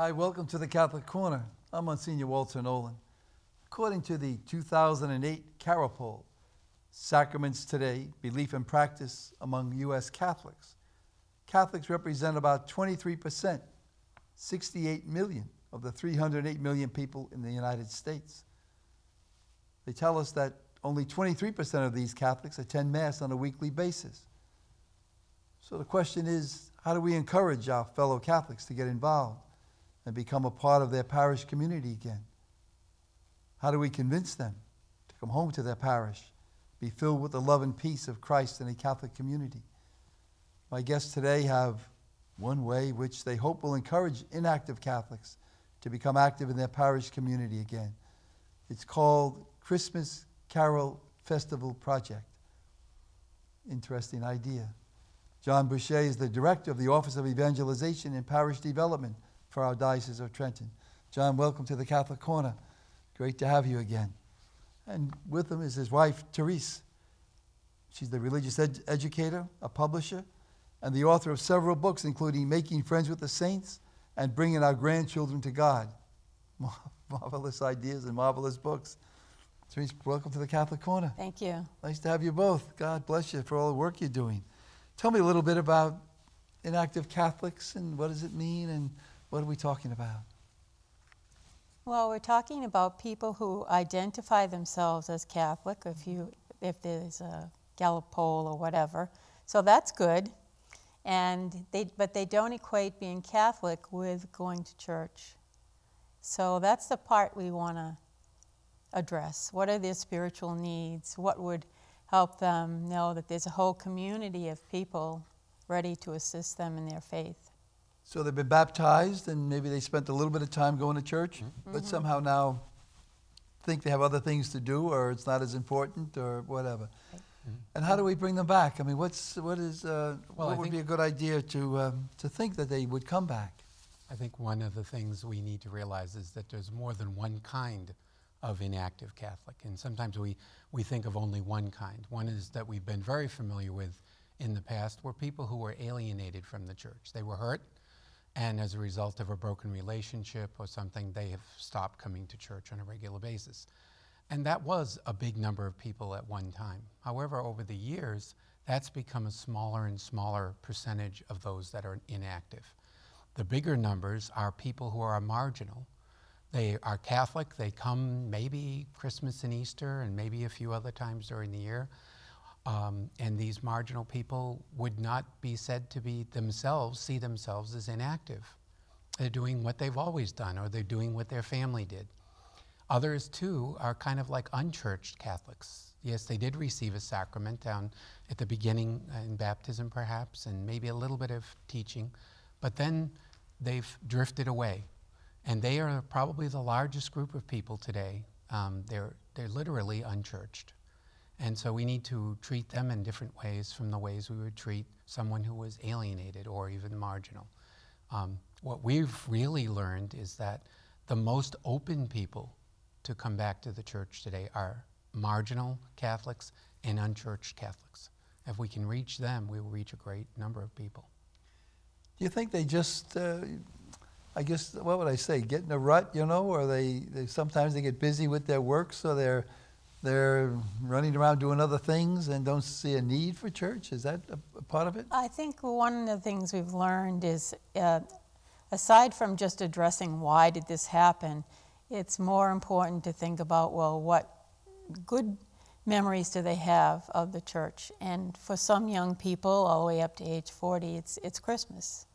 Hi, welcome to the Catholic Corner. I'm Monsignor Walter Nolan. According to the 2008 Carroll poll, Sacraments Today, Belief and Practice among U.S. Catholics, Catholics represent about 23%, 68 million of the 308 million people in the United States. They tell us that only 23% of these Catholics attend Mass on a weekly basis. So the question is, how do we encourage our fellow Catholics to get involved and become a part of their parish community again? How do we convince them to come home to their parish, be filled with the love and peace of Christ in a Catholic community? My guests today have one way which they hope will encourage inactive Catholics to become active in their parish community again. It's called Christmas Carol Festival Project. Interesting idea. John Boucher is the director of the Office of Evangelization and Parish Development for our Diocese of Trenton. John, welcome to the Catholic Corner. Great to have you again. And with him is his wife, Therese. She's the religious educator, a publisher, and the author of several books, including Making Friends with the Saints and Bringing Our Grandchildren to God. Marvelous ideas and marvelous books. Therese, welcome to the Catholic Corner. Thank you. Nice to have you both. God bless you for all the work you're doing. Tell me a little bit about inactive Catholics and what does it mean and what are we talking about? Well, we're talking about people who identify themselves as Catholic, if there's a Gallup poll or whatever. So that's good. But they don't equate being Catholic with going to church. So that's the part we want to address. What are their spiritual needs? What would help them know that there's a whole community of people ready to assist them in their faith? So they've been baptized and maybe they spent a little bit of time going to church, but somehow now think they have other things to do or it's not as important or whatever. And how do we bring them back? I mean, what would be a good idea to think that they would come back? I think one of the things we need to realize is that there's more than one kind of inactive Catholic. And sometimes we think of only one kind. One is that we've been very familiar with in the past were people who were alienated from the church. They were hurt, and as a result of a broken relationship or something, they have stopped coming to church on a regular basis. And that was a big number of people at one time. However, over the years, that's become a smaller and smaller percentage of those that are inactive. The bigger numbers are people who are marginal. They are Catholic, they come maybe Christmas and Easter and maybe a few other times during the year. And these marginal people would not be said to be see themselves as inactive. They're doing what they've always done, or they're doing what their family did. Others, too, are kind of like unchurched Catholics. Yes, they did receive a sacrament down at the beginning in baptism, perhaps, and maybe a little bit of teaching, but then they've drifted away. And they are probably the largest group of people today. They're literally unchurched. And so we need to treat them in different ways from the ways we would treat someone who was alienated or even marginal. What we've really learned is that the most open people to come back to the church today are marginal Catholics and unchurched Catholics. If we can reach them, we will reach a great number of people. Do you think they just, I guess, what would I say, get in a rut, or they sometimes they get busy with their work, so they're running around doing other things and don't see a need for church? Is that a part of it? I think one of the things we've learned is, aside from just addressing why did this happen, it's more important to think about, well, what good memories do they have of the church? And for some young people, all the way up to age 40, it's Christmas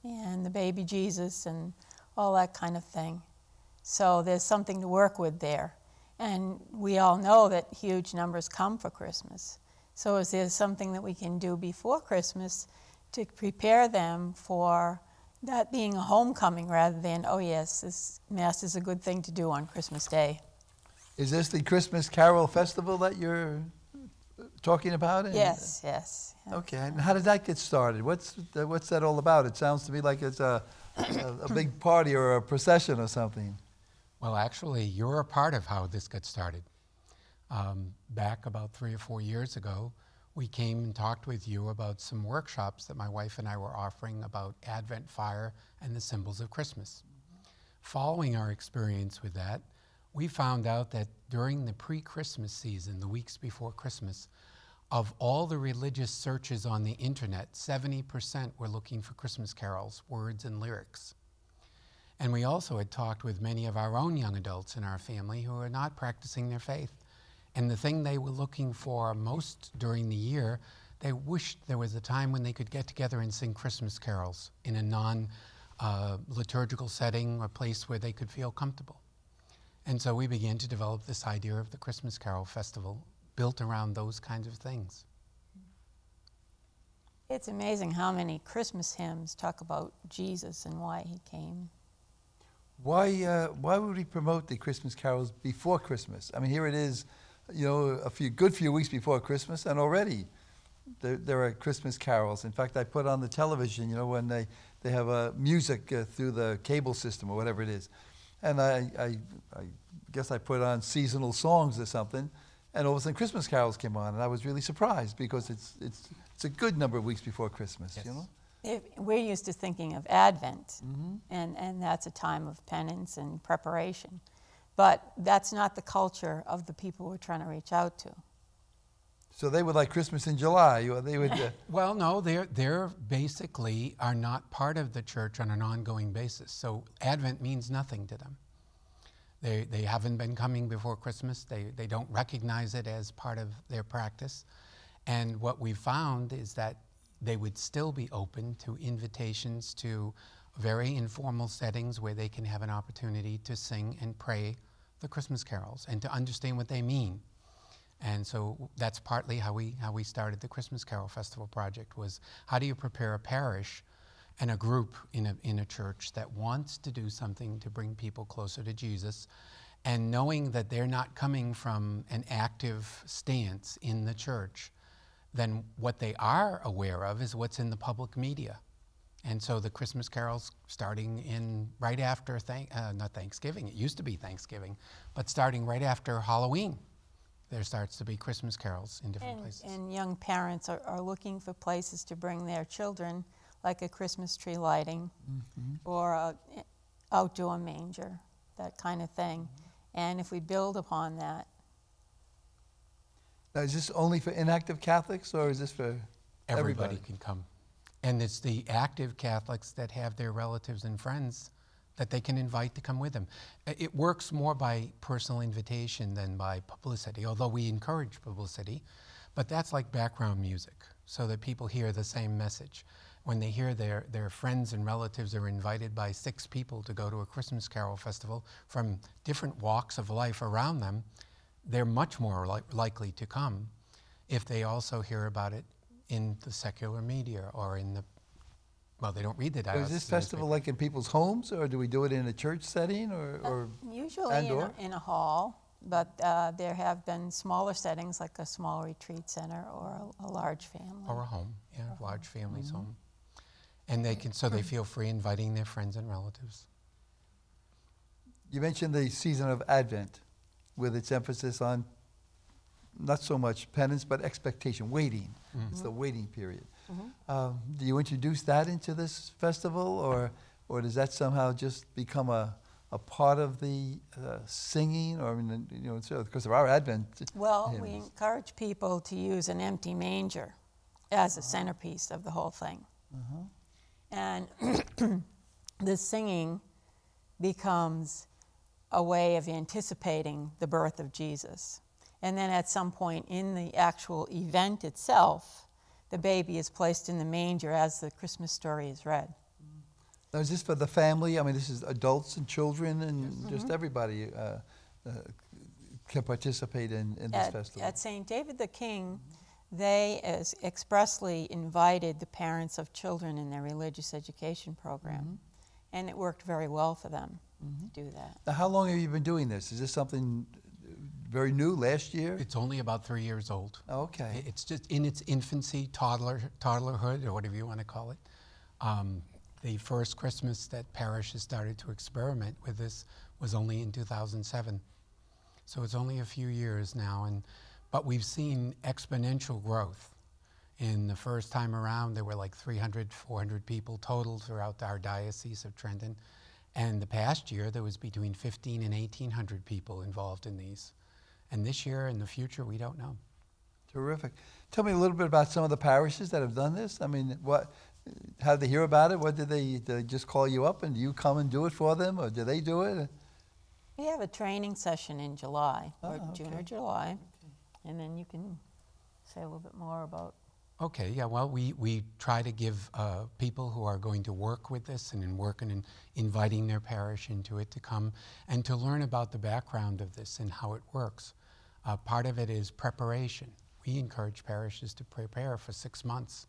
and the baby Jesus and all that kind of thing. So there's something to work with there. And we all know that huge numbers come for Christmas. So is there something that we can do before Christmas to prepare them for that being a homecoming rather than, oh yes, this Mass is a good thing to do on Christmas Day? Is this the Christmas Carol Festival that you're talking about? Yes, yes. Okay, and how did that get started? What's that all about? It sounds to me like it's a big party or a procession or something. Well, actually, you're a part of how this got started. Back about 3 or 4 years ago, we came and talked with you about some workshops that my wife and I were offering about Advent fire and the symbols of Christmas. following our experience with that, we found out that during the pre-Christmas season, the weeks before Christmas, of all the religious searches on the internet, 70% were looking for Christmas carols, words and lyrics. And we also had talked with many of our own young adults in our family who are not practicing their faith. And the thing they were looking for most during the year, they wished there was a time when they could get together and sing Christmas carols in a non-liturgical setting or place where they could feel comfortable. And so we began to develop this idea of the Christmas Carol Festival built around those kinds of things. It's amazing how many Christmas hymns talk about Jesus and why he came. Why would we promote the Christmas carols before Christmas? I mean, here it is, a good few weeks before Christmas, and already there are Christmas carols. In fact, I put on the television, when they have music through the cable system or whatever it is. And I guess I put on seasonal songs or something, and all of a sudden Christmas carols came on, and I was really surprised because it's a good number of weeks before Christmas, Yes. We're used to thinking of Advent, and that's a time of penance and preparation. But that's not the culture of the people we're trying to reach out to. So they would like Christmas in July, or they would... Well, no, they're basically are not part of the church on an ongoing basis. So Advent means nothing to them. They haven't been coming before Christmas. They don't recognize it as part of their practice. And what we found is that they would still be open to invitations to very informal settings where they can have an opportunity to sing and pray the Christmas carols and to understand what they mean. And so that's partly how we started the Christmas Carol Festival project, was how do you prepare a parish and a group in a church that wants to do something to bring people closer to Jesus, and knowing that they're not coming from an active stance in the church, then what they are aware of is what's in the public media. And so the Christmas carols starting in right after, not Thanksgiving, it used to be Thanksgiving, but starting right after Halloween, there starts to be Christmas carols in different places. And young parents are looking for places to bring their children, like a Christmas tree lighting or a outdoor manger, that kind of thing. And if we build upon that. Now, is this only for inactive Catholics, or is this for everybody? Can come. And it's the active Catholics that have their relatives and friends that they can invite to come with them. It works more by personal invitation than by publicity, although we encourage publicity, but that's like background music, so that people hear the same message. When they hear their friends and relatives are invited by 6 people to go to a Christmas Carol Festival from different walks of life around them, they're much more likely to come if they also hear about it in the secular media or in the, well, they don't read the diocese. Is this festival like in people's homes, or do we do it in a church setting, or usually in a hall, but there have been smaller settings like a small retreat center or a large family. Or a home, yeah, a large family's home. And they can, so they feel free inviting their friends and relatives. You mentioned the season of Advent, with its emphasis on not so much penance, but expectation, waiting. It's the waiting period. Do you introduce that into this festival, or does that somehow just become a part of the singing, or because of our Advent Well, hymns? we encourage people to use an empty manger as a centerpiece of the whole thing. And the singing becomes a way of anticipating the birth of Jesus. And then at some point in the actual event itself, the baby is placed in the manger as the Christmas story is read. Now, is this for the family? I mean, this is adults and children and just everybody can participate in this festival. At St. David the King, they expressly invited the parents of children in their religious education program. And it worked very well for them to do that. Now, how long have you been doing this? Is this something very new, last year? It's only about 3 years old. Okay. It's just in its infancy, toddlerhood, or whatever you want to call it. The first Christmas that parish has started to experiment with this was only in 2007. So it's only a few years now, but we've seen exponential growth. In the first time around, there were like 300, 400 people total throughout our Diocese of Trenton. And the past year, there was between 15 and 1,800 people involved in these. And this year, in the future, we don't know. Terrific. Tell me a little bit about some of the parishes that have done this. I mean, how did they hear about it? Did they just call you up and do you come and do it for them, or do they do it? We have a training session in July, or June or okay. July, and then you can say a little bit more about. Okay, yeah, well, we try to give people who are going to work with this and working and inviting their parish into it to come and to learn about the background of this and how it works. Part of it is preparation. We encourage parishes to prepare for 6 months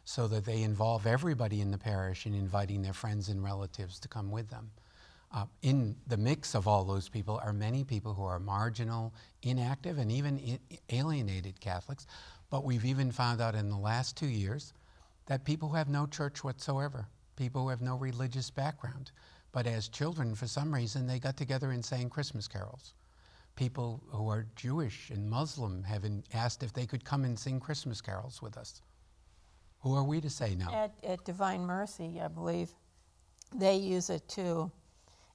so that they involve everybody in the parish in inviting their friends and relatives to come with them. In the mix of all those people are many people who are marginal, inactive, and even alienated Catholics. But we've even found out in the last 2 years that people who have no church whatsoever, people who have no religious background, but as children, for some reason, they got together and sang Christmas carols. People who are Jewish and Muslim have asked if they could come and sing Christmas carols with us. Who are we to say no? At Divine Mercy, I believe, they use it too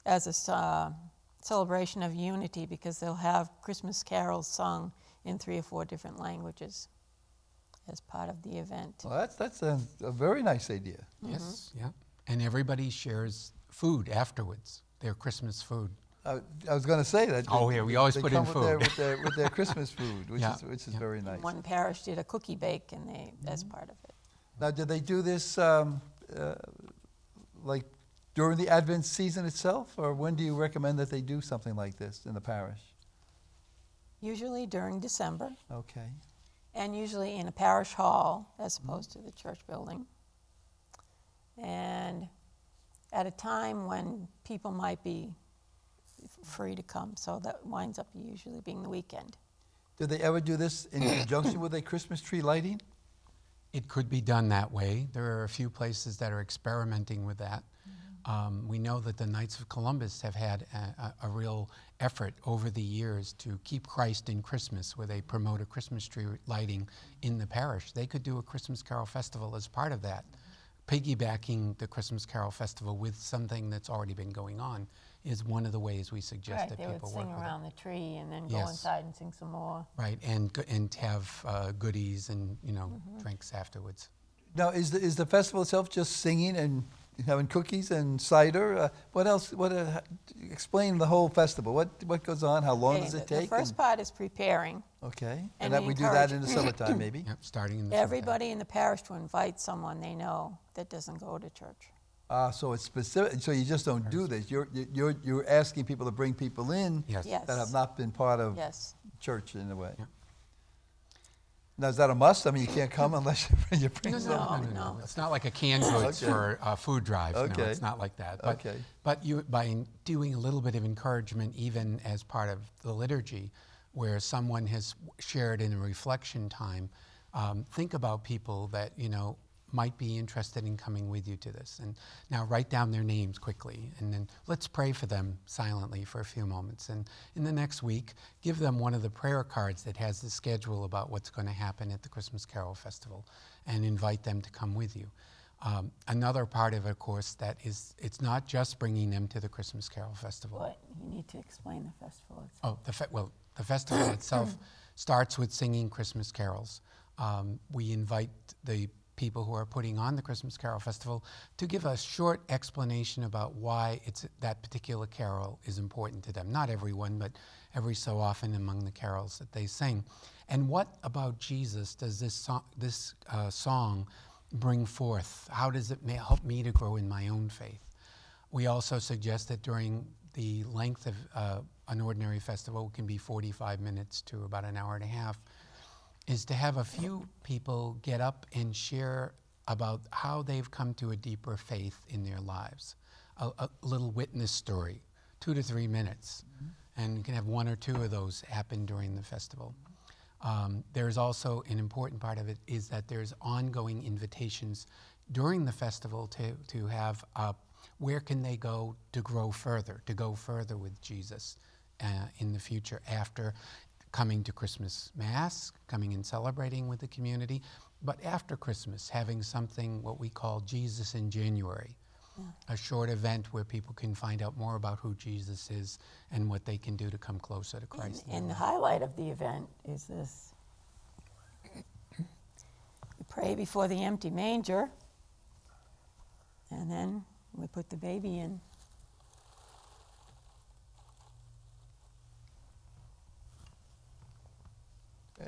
as a celebration of unity, because they'll have Christmas carols sung in 3 or 4 different languages as part of the event. Well, that's a very nice idea. Yes, yeah. And everybody shares food afterwards, their Christmas food. I was going to say that. Oh, yeah, we always they put come in with food. with their Christmas food, which Yeah, is yeah. very nice. One parish did a cookie bake, and as part of it. Now, did they do this like during the Advent season itself, or when do you recommend that they do something like this in the parish? Usually during December, Okay. and usually in a parish hall as opposed to the church building. And at a time when people might be free to come, so that winds up usually being the weekend. Did they ever do this in conjunction with a Christmas tree lighting? It could be done that way. There are a few places that are experimenting with that. We know that the Knights of Columbus have had a real effort over the years to keep Christ in Christmas, where they promote a Christmas tree lighting in the parish. They could do a Christmas Carol Festival as part of that. Piggybacking the Christmas Carol Festival with something that's already been going on is one of the ways we suggest that They would people sing work with around it. the tree and then go Yes. inside and sing some more. Right, and have goodies and drinks afterwards. Now, is the festival itself just singing and having cookies and cider? What else? Explain the whole festival. What goes on? How long does it The take? first part is preparing. Okay, and and that we we do that encourage- in the summertime, maybe. Yep, starting in the Everybody in the parish to invite someone they know that doesn't go to church. So it's specific. So you just don't do this. You're asking people to bring people in Yes. Yes. that have not been part of Yes. church in a way. Yeah. Now, is that a must? I mean, you can't come unless you bring No, someone. No. It's not like a canned goods Okay. for a food drive. No, Okay. it's not like that. But, Okay. but by doing a little bit of encouragement, even as part of the liturgy, where someone has shared in a reflection time, think about people that might be interested in coming with you to this. And now write down their names quickly, and then let's pray for them silently for a few moments. And in the next week, give them one of the prayer cards that has the schedule about what's going to happen at the Christmas Carol Festival, and invite them to come with you. Another part of it, of course, that is, it's not just bringing them to the Christmas Carol Festival. But you need to explain the festival. Oh, the festival itself starts with singing Christmas carols. We invite the people who are putting on the Christmas Carol Festival to give a short explanation about why that particular carol is important to them. Not everyone, but every so often among the carols that they sing. And what about Jesus does this song bring forth? How does it help me to grow in my own faith? We also suggest that during the length of an ordinary festival, it can be 45 minutes to about an hour and a half, is to have a few people get up and share about how they've come to a deeper faith in their lives. A little witness story, 2 to 3 minutes. And you can have 1 or 2 of those happen during the festival. There's also an important part of it is that there's ongoing invitations during the festival to have where can they go to grow further, to go further with Jesus in the future after coming to Christmas Mass, coming and celebrating with the community, but after Christmas, having something what we call Jesus in January, a short event where people can find out more about who Jesus is and what they can do to come closer to Christ. And the highlight of the event is this. We pray before the empty manger, and then we put the baby in.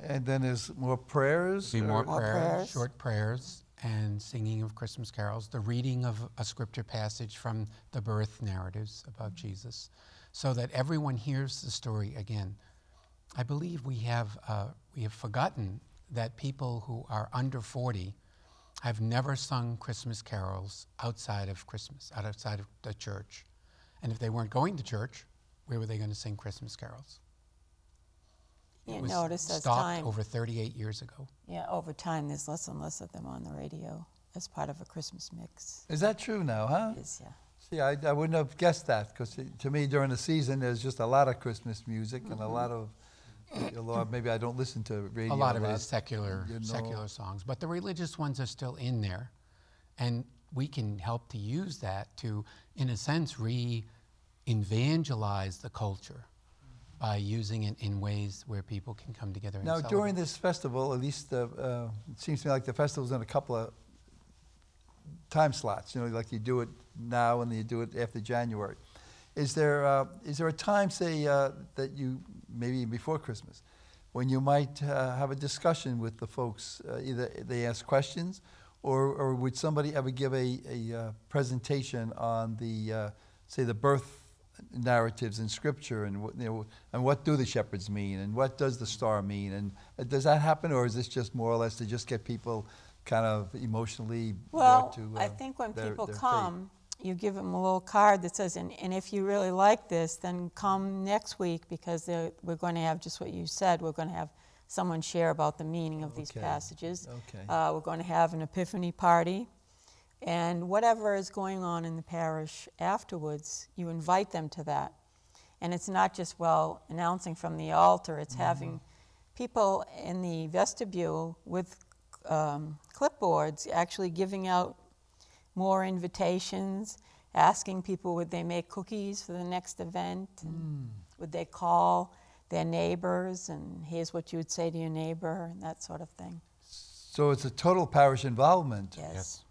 And then there's more prayers? Be more More prayers, prayers. short prayers, and singing of Christmas carols, the reading of a scripture passage from the birth narratives about Jesus, so that everyone hears the story again. I believe we have forgotten that people who are under 40 have never sung Christmas carols outside of Christmas, outside of the church. And if they weren't going to church, where were they going to sing Christmas carols? You It was notice as stopped time, over 38 years ago. yeah, over time, there's less and less of them on the radio as part of a Christmas mix. Is that true now, huh? It is, yeah. See, I wouldn't have guessed that, because to me, during the season, there's just a lot of Christmas music and a lot of, maybe I don't listen to radio A lot of it is secular, you know. secular songs, but the religious ones are still in there. And we can help to use that to, in a sense, re-evangelize the culture by using it in ways where people can come together and Now, celebrate. during this festival, at least it seems to me like the festival's in a couple of time slots, like you do it now and then you do it after January. Is there a time, say, that you, maybe before Christmas, when you might have a discussion with the folks, either they ask questions, or would somebody ever give a presentation on the, say, the birth narratives in Scripture, and what do the shepherds mean, and what does the star mean, and does that happen, or is this just more or less to just get people kind of emotionally brought to I think when people their come, you give them a little card that says, and if you really like this, then come next week, because we're going to have just what you said. We're going to have someone share about the meaning of these Okay. passages. Okay. We're going to have an epiphany party. And whatever is going on in the parish afterwards, you invite them to that. And it's not just, announcing from the altar. It's having people in the vestibule with clipboards actually giving out more invitations, asking people would they make cookies for the next event, and would they call their neighbors, and here's what you would say to your neighbor, and that sort of thing. So it's a total parish involvement. Yes.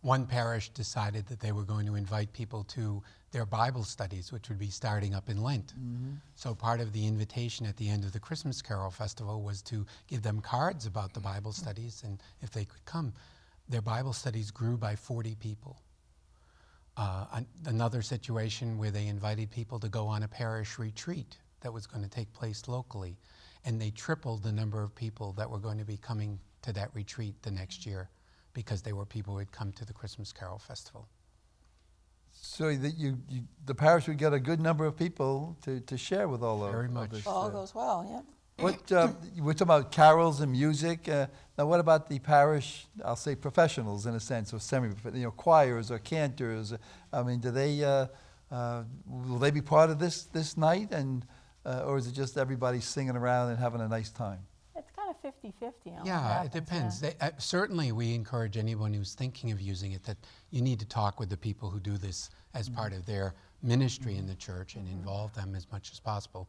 One parish decided that they were going to invite people to their Bible studies, which would be starting up in Lent. So part of the invitation at the end of the Christmas Carol Festival was to give them cards about the Bible studies, and if they could come. Their Bible studies grew by 40 people. Another situation where they invited people to go on a parish retreat that was going to take place locally, and they tripled the number of people that were going to be coming to that retreat the next year, because they were people who had come to the Christmas Carol Festival. So that the parish would get a good number of people to share with all Very of much. this. All goes well, yeah. We're talking about carols and music. Now, what about the parish? I'll say professionals in a sense, or choirs or cantors. I mean, do they will they be part of this night, and or is it just everybody singing around and having a nice time? It's kind of 50-50. Yeah, it depends. Certainly, we encourage anyone who's thinking of using it that you need to talk with the people who do this as part of their ministry in the church and involve them as much as possible.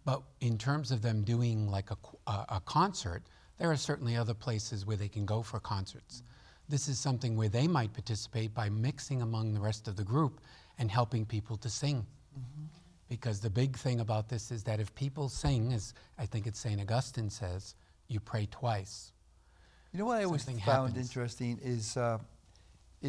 But in terms of them doing like a concert, there are certainly other places where they can go for concerts. This is something where they might participate by mixing among the rest of the group and helping people to sing. Because the big thing about this is that if people sing, as I think it's St. Augustine says, you pray twice. You know what I always Something found happens. interesting is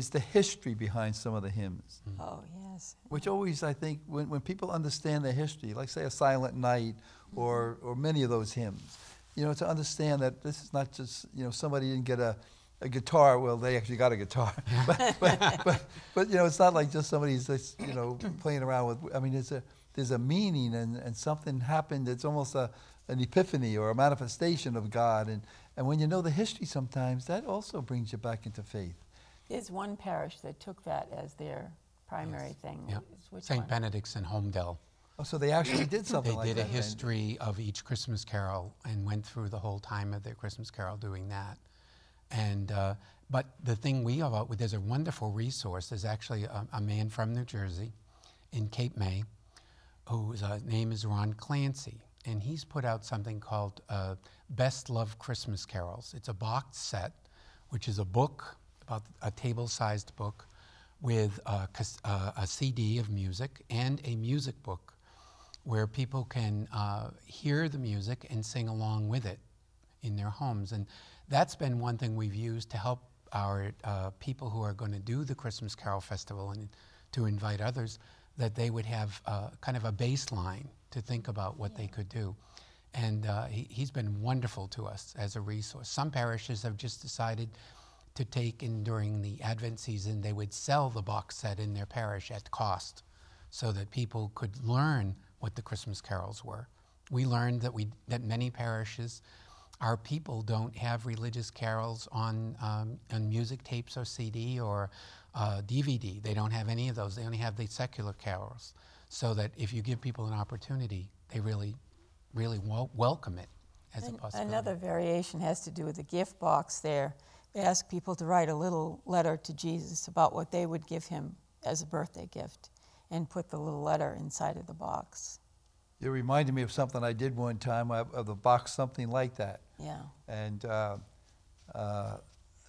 the history behind some of the hymns, Oh, yes. which always, I think, when people understand the history, like say a Silent Night or many of those hymns, to understand that this is not just, somebody didn't get a guitar. Well, they actually got a guitar, but it's not like just somebody's just, playing around with. I mean, there's a meaning and something happened. It's almost an epiphany or a manifestation of God, and when you know the history, sometimes that also brings you back into faith. There's one parish that took that as their primary thing. Yep. Which St. one? Benedict's in Homedale. Oh, so they actually did something They like did that. a history of each Christmas carol and went through the whole time of their Christmas carol doing that. And But the thing we have, there's a wonderful resource. There's actually a man from New Jersey in Cape May whose name is Ron Clancy. And he's put out something called Best Loved Christmas Carols. It's a boxed set, which is a book, about a table-sized book, with a CD of music and a music book where people can hear the music and sing along with it in their homes. And that's been one thing we've used to help our people who are going to do the Christmas Carol Festival and to invite others, that they would have kind of a baseline to think about what they could do. And he's been wonderful to us as a resource. Some parishes have just decided to take in during the Advent season, they would sell the box set in their parish at cost so that people could learn what the Christmas carols were. We learned that many parishes, our people don't have religious carols on music tapes or CD or DVD. They don't have any of those. They only have the secular carols. So that if you give people an opportunity, they really welcome it as a possibility. Another variation has to do with the gift box there. We ask people to write a little letter to Jesus about what they would give him as a birthday gift and put the little letter inside of the box. You reminded me of something I did one time, of the box, something like that. Yeah. And I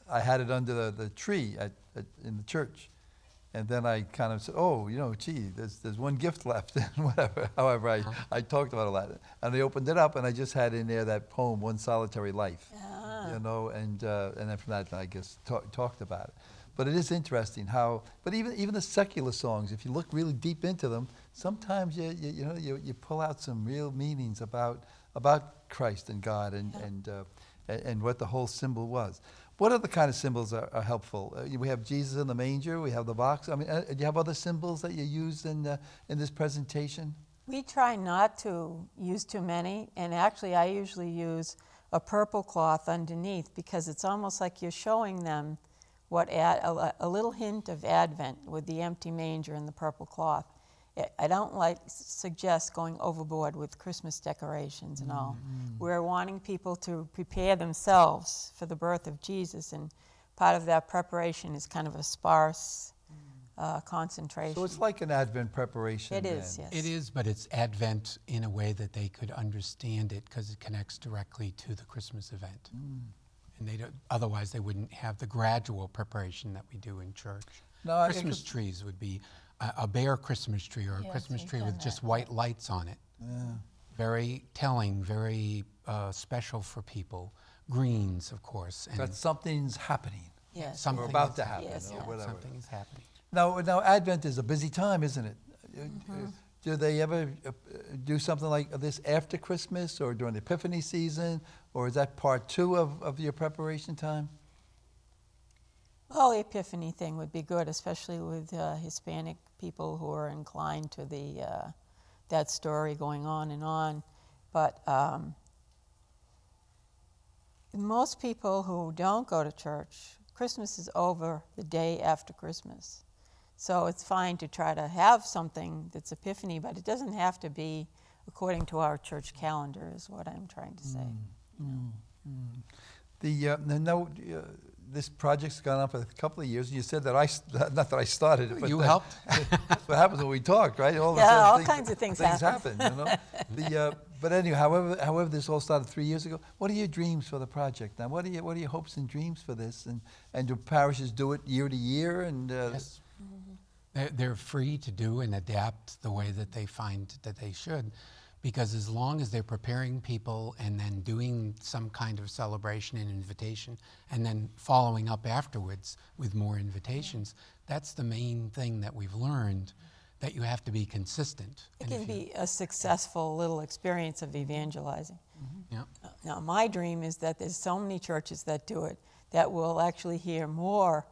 had it under the tree in the church. And then I kind of said, oh, you know, gee, there's one gift left, and whatever. However, I talked about all that. And they opened it up, and I just had in there that poem, One Solitary Life. You know, and then from that, I guess, talked about it. But it is interesting how, but even the secular songs, if you look really deep into them, sometimes you pull out some real meanings about Christ and God and what the whole symbol was. What other kind of symbols are helpful? We have Jesus in the manger. We have the box. I mean, do you have other symbols that you use in this presentation? We try not to use too many, and actually I usually use a purple cloth underneath because it's almost like you're showing them a little hint of Advent with the empty manger and the purple cloth. I don't suggest going overboard with Christmas decorations and all. We're wanting people to prepare themselves for the birth of Jesus, and part of that preparation is kind of a sparse concentration. So it's like an Advent preparation. It is, yes. It is, but it's Advent in a way that they could understand it because it connects directly to the Christmas event. And otherwise they wouldn't have the gradual preparation that we do in church. No, Christmas trees would be a bare Christmas tree or a Christmas tree with just white lights on it. Yeah. Very telling, very special for people. Greens, of course. And That something's happening. Yes. Or about to happen, Yes, or yes. whatever. Something is happening. Now Advent is a busy time, isn't it? Do they ever do something like this after Christmas or during the Epiphany season, or is that part 2 of your preparation time? Well, the Epiphany thing would be good, especially with Hispanic people who are inclined to that story going on and on. But most people who don't go to church, Christmas is over the day after Christmas. So it's fine to try to have something that's Epiphany, but it doesn't have to be according to our church calendar, is what I'm trying to say. This project's gone on for a couple of years, and you said that not that I started it, but you helped. That's what happens when we talk, right? All kinds of things happen. You know? But anyway, however, this all started 3 years ago. What are your dreams for the project now? What are your hopes and dreams for this? And do parishes do it year to year? And yes. They're free to do and adapt the way that they find that they should, because as long as they're preparing people and then doing some kind of celebration and invitation and then following up afterwards with more invitations, that's the main thing that we've learned, that you have to be consistent. It can be a successful little experience of evangelizing. Yeah. Now, my dream is that there's so many churches that do it that we'll actually hear more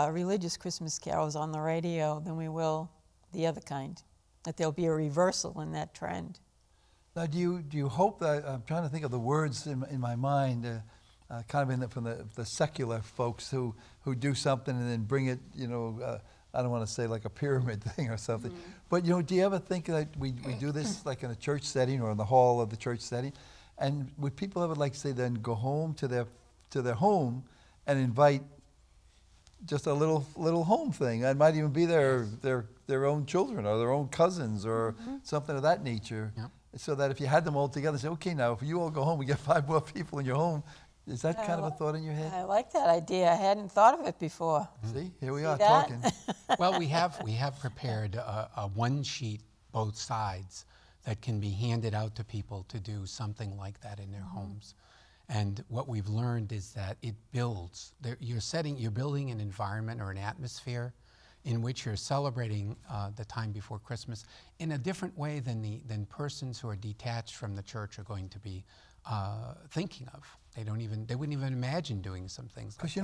religious Christmas carols on the radio than we will the other kind, that there'll be a reversal in that trend. Now, do you hope that, I'm trying to think of the words in my mind, kind of from the secular folks who do something and then bring it, I don't want to say like a pyramid thing or something, but do you ever think that we do this like in a church setting or in the hall of the church setting, and would people ever, like, say, then go home to their home and invite just a little home thing. It might even be their own children or their own cousins or something of that nature. Yep. So that if you had them all together, say, okay, now if you all go home, we get 5 more people in your home. Is that kind of a thought in your head? I like that idea. I hadn't thought of it before. See, here we See are that? talking. Well, we have prepared a one-sheet, both sides, that can be handed out to people to do something like that in their homes. And what we've learned is that it builds. You're building an environment or an atmosphere in which you're celebrating the time before Christmas in a different way than persons who are detached from the church are going to be thinking of. They wouldn't even imagine doing some things. Because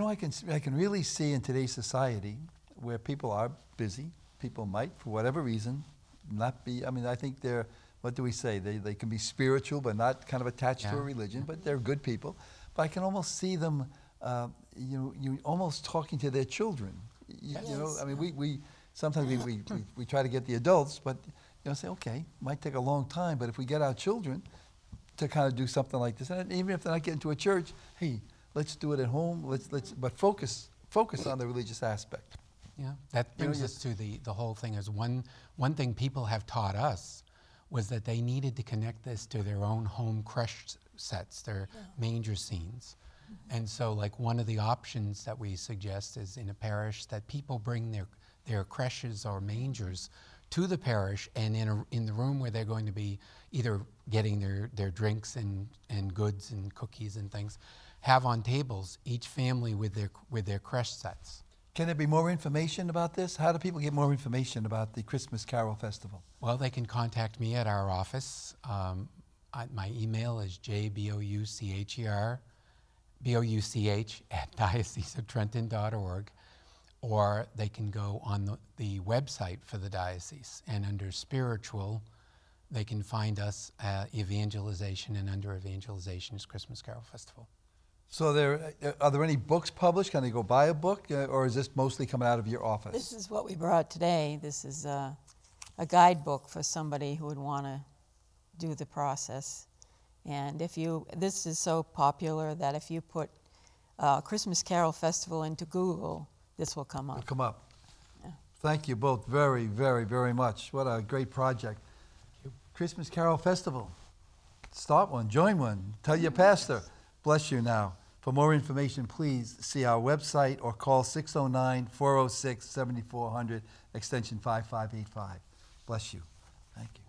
I can really see in today's society where people are busy. People might, for whatever reason, not be. I mean, I think they're. What do we say? They can be spiritual, but not kind of attached to a religion. But they're good people. But I can almost see them. You almost talking to their children. You know, I mean, we sometimes we try to get the adults, but say, okay, might take a long time, but if we get our children to kind of do something like this, and even if they're not getting to a church, hey, let's do it at home. But focus on the religious aspect. Yeah, that brings us to the whole thing. Is one thing people have taught us was that they needed to connect this to their own home creche sets, their manger scenes. And so, like, one of the options that we suggest is in a parish that people bring their creches or mangers to the parish, and in the room where they're going to be either getting their drinks and goods and cookies and things, have on tables each family with their creche sets. Can there be more information about this? How do people get more information about the Christmas Carol Festival? Well, they can contact me at our office. My email is jbouch@dioceseoftrenton.org, or they can go on the website for the diocese, and under spiritual, they can find us evangelization, and under evangelization is Christmas Carol Festival. So are there any books published? Can they go buy a book, or is this mostly coming out of your office? This is what we brought today. This is a guidebook for somebody who would want to do the process. And this is so popular that if you put Christmas Carol Festival into Google, this will come up. It'll come up. Yeah. Thank you both very, very, very much. What a great project. Christmas Carol Festival. Start one, join one, tell your pastor. Bless you now. For more information, please see our website or call 609-406-7400, extension 5585. Bless you. Thank you.